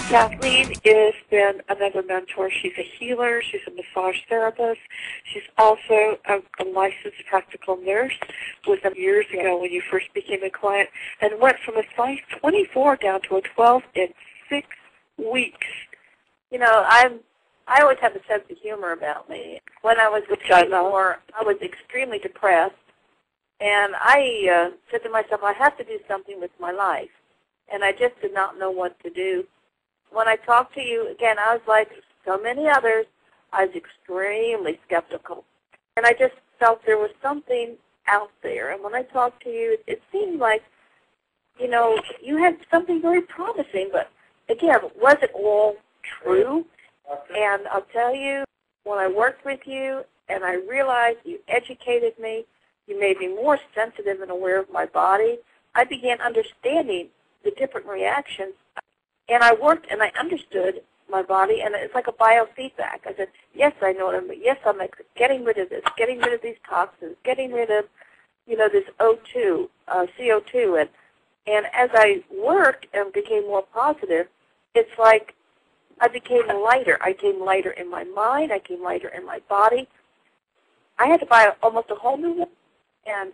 Kathleen has been another mentor. She's a healer. She's a massage therapist. She's also a licensed practical nurse. Was years ago when you first became a client, and went from a size 24 down to a 12 in 6 weeks. You know, I always have a sense of humor about me. When I was with Skylar, I was extremely depressed, and I said to myself, I have to do something with my life, and I just did not know what to do. When I talked to you, again, I was like so many others, I was extremely skeptical, and I just felt there was something out there. And when I talked to you, it seemed like, you know, you had something very promising, but again, was it all true? And I'll tell you, when I worked with you and I realized you educated me, you made me more sensitive and aware of my body, I began understanding the different reactions. And I worked and I understood my body, and it's like a biofeedback. I said, yes, I know it. Yes, I'm getting rid of this, getting rid of these toxins, getting rid of, you know, this O2, CO2. And as I worked and became more positive, it's like I became lighter. I became lighter in my mind. I became lighter in my body. I had to buy almost a whole new one. And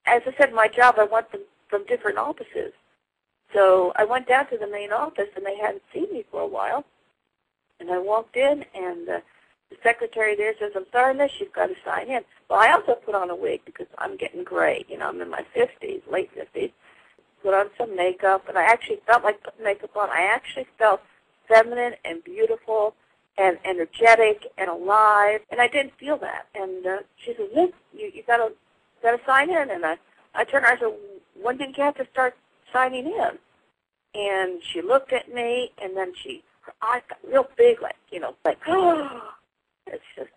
as I said, my job, I went from different offices. So I went down to the main office, and they hadn't seen me for a while. And I walked in, and the secretary there says, I'm sorry, miss, you've got to sign in. Well, I also put on a wig because I'm getting gray. You know, I'm in my 50s, late 50s. Put on some makeup, and I actually felt like putting makeup on. I actually felt feminine and beautiful and energetic and alive, and I didn't feel that. And she said, Miss, you got to sign in. And I turned around and said, when did you have to start signing in? And she looked at me, and then her eyes got real big, like, you know, like, oh, it's just,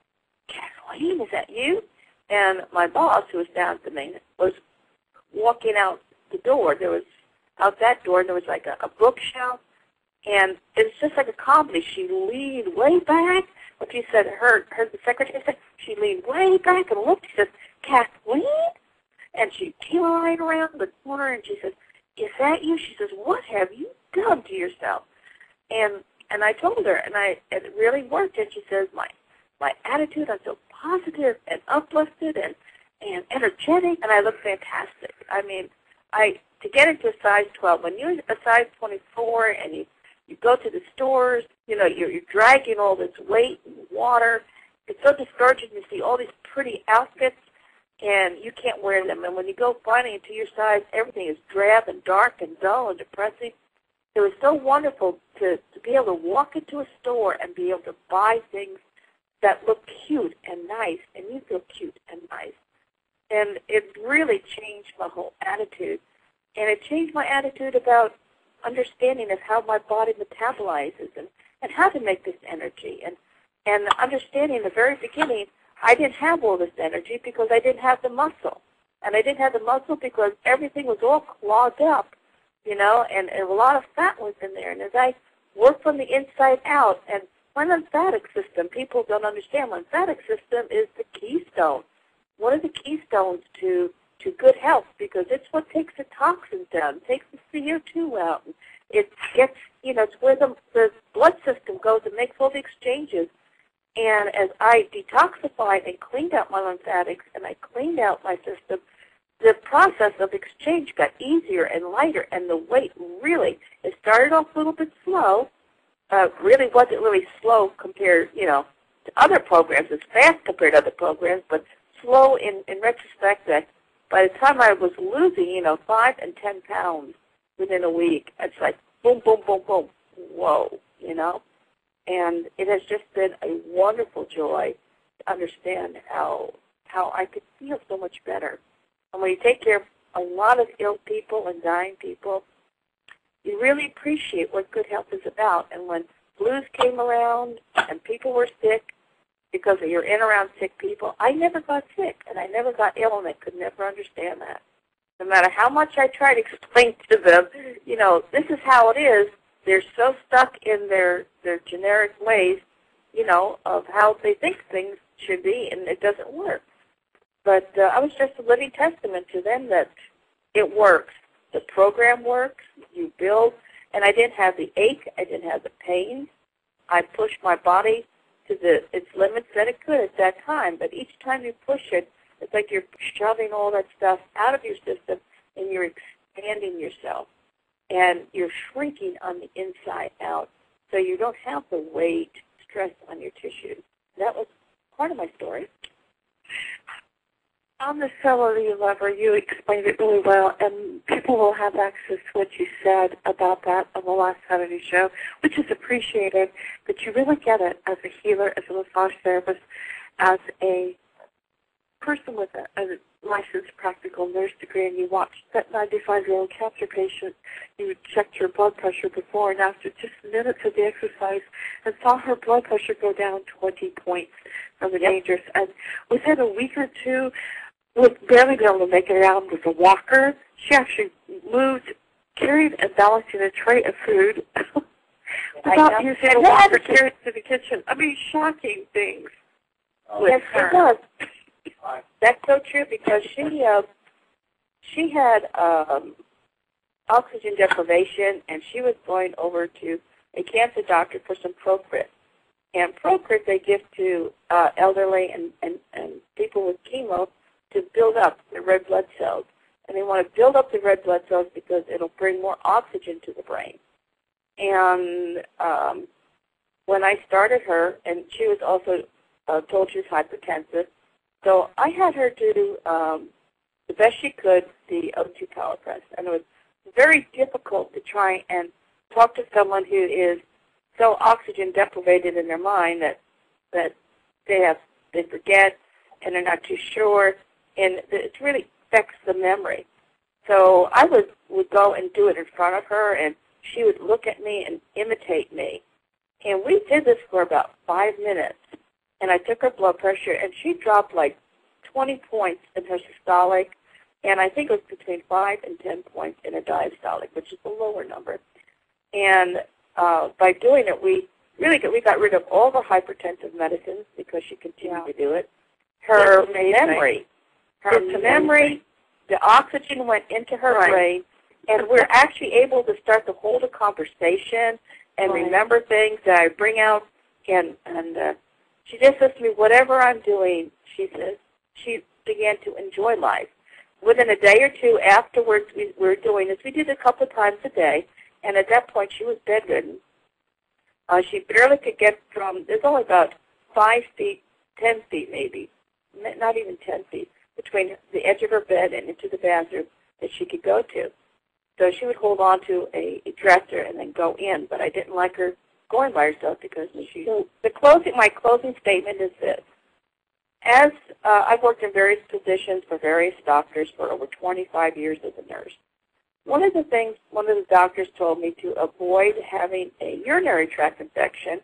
Kathleen, is that you? And my boss, who was down at the main, was walking out the door. There was, out that door, there was like a bookshelf, and it was just like a comedy. She leaned way back. What she said, the secretary said, she leaned way back and looked. She says, Kathleen? And she came right around the corner, and she says, is that you? She says, what have you done to yourself? And I told her, and it really worked. And she says, my attitude, I'm so positive and uplifted and energetic, and I look fantastic. I mean, to get into a size 12, when you're a size 24 and you go to the stores, you know, you're dragging all this weight and water, it's so discouraging to see all these pretty outfits, and you can't wear them. And when you go finally into your size, everything is drab and dark and dull and depressing. It was so wonderful to be able to walk into a store and be able to buy things that look cute and nice, and you feel cute and nice. And it really changed my whole attitude. And it changed my attitude about understanding of how my body metabolizes and how to make this energy. And understanding in the very beginning, I didn't have all this energy because I didn't have the muscle. And I didn't have the muscle because everything was all clogged up, you know, and a lot of fat was in there. And as I worked from the inside out, and my lymphatic system, people don't understand, lymphatic system is the keystone. One of the keystones to good health, because it's what takes the toxins down, takes the CO2 out. It gets, you know, it's where the blood system goes and makes all the exchanges. And as I detoxified and cleaned out my lymphatics and I cleaned out my system, the process of exchange got easier and lighter, and the weight really, it started off a little bit slow, really wasn't really slow compared, you know, to other programs. It's fast compared to other programs, but slow in retrospect that by the time I was losing, you know, 5 and 10 pounds within a week, it's like boom, boom, boom, boom, whoa, you know. And it has just been a wonderful joy to understand how I could feel so much better. And when you take care of a lot of ill people and dying people, you really appreciate what good health is about. And when blues came around and people were sick, because you're in around sick people, I never got sick, and I never got ill, and I could never understand that. No matter how much I try to explain to them, you know, this is how it is, they're so stuck in their generic ways, you know, of how they think things should be, and it doesn't work. But I was just a living testament to them that it works. The program works. You build And I didn't have the ache. I didn't have the pain. I pushed my body to its limits that it could at that time. But each time you push it, it's like you're shoving all that stuff out of your system, and you're expanding yourself. And you're shrinking on the inside out, so you don't have the weight, stress on your tissues. That was part of my story. On the cellular level, you explained it really well, and people will have access to what you said about that on the last Saturday show, which is appreciated, but you really get it as a healer, as a massage therapist, as a person with a licensed practical nurse degree, and you watched that 95-year-old cancer patient. You checked her blood pressure before and after just minutes of the exercise and saw her blood pressure go down 20 points from the dangerous. And within a week or two, with barely be able to make it around with a walker, she actually moved, carried and balancing a tray of food without using a walker, carried to the kitchen. I mean, shocking things. Yes, it does. That's so true, because she had oxygen deprivation, and she was going over to a cancer doctor for some Procrit. And Procrit they give to elderly and people with chemo to build up the red blood cells. And they want to build up the red blood cells because it'll bring more oxygen to the brain. And when I started her, and she was also told she was hypertensive, so I had her do the best she could, the O2 power press. And it was very difficult to try and talk to someone who is so oxygen deprivated in their mind that they forget and they're not too sure, and it really affects the memory. So I would go and do it in front of her, and she would look at me and imitate me. And we did this for about 5 minutes. And I took her blood pressure, and she dropped like 20 points in her systolic, and I think it was between 5 and 10 points in her diastolic, which is the lower number. And by doing it, we got rid of all the hypertensive medicines because she continued to do it. Her memory, the oxygen went into her brain, and we're actually able to start to hold a conversation and remember things that I bring out, and she just says to me, whatever I'm doing, she says, she began to enjoy life. Within a day or two afterwards, we were doing this. We did it a couple of times a day, and at that point, she was bedridden. She barely could get from, there's only about 5 feet, 10 feet maybe, not even 10 feet, between the edge of her bed and into the bathroom that she could go to. So she would hold on to a dresser and then go in, but I didn't like her going by herself because my closing statement is this. As I've worked in various positions for various doctors for over 25 years as a nurse, one of the doctors told me to avoid having a urinary tract infection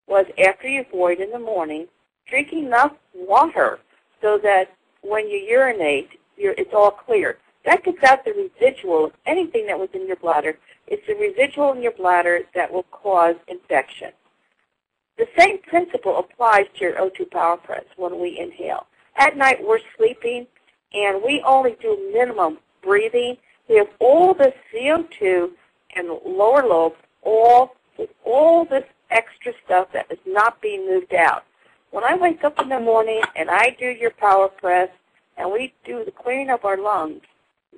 was after you void in the morning, drinking enough water so that when you urinate, it's all clear. That gets out the residual of anything that was in your bladder. It's the residual in your bladder that will cause infection. The same principle applies to your O2 power press when we inhale. At night, we're sleeping, and we only do minimum breathing. We have all the CO2 and lower lobes, all this extra stuff that is not being moved out. When I wake up in the morning and I do your power press and we do the clearing of our lungs,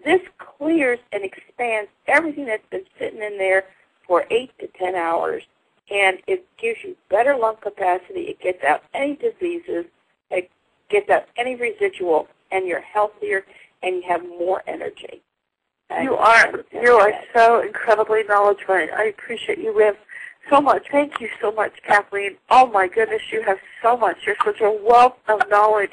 this clears and expands everything that's been sitting in there for 8 to 10 hours. And it gives you better lung capacity. It gets out any diseases. It gets out any residual, and you're healthier, and you have more energy. You are so incredibly knowledgeable. I appreciate you with so much. Thank you so much, Kathleen. Oh, my goodness, you have so much. You're such a wealth of knowledge.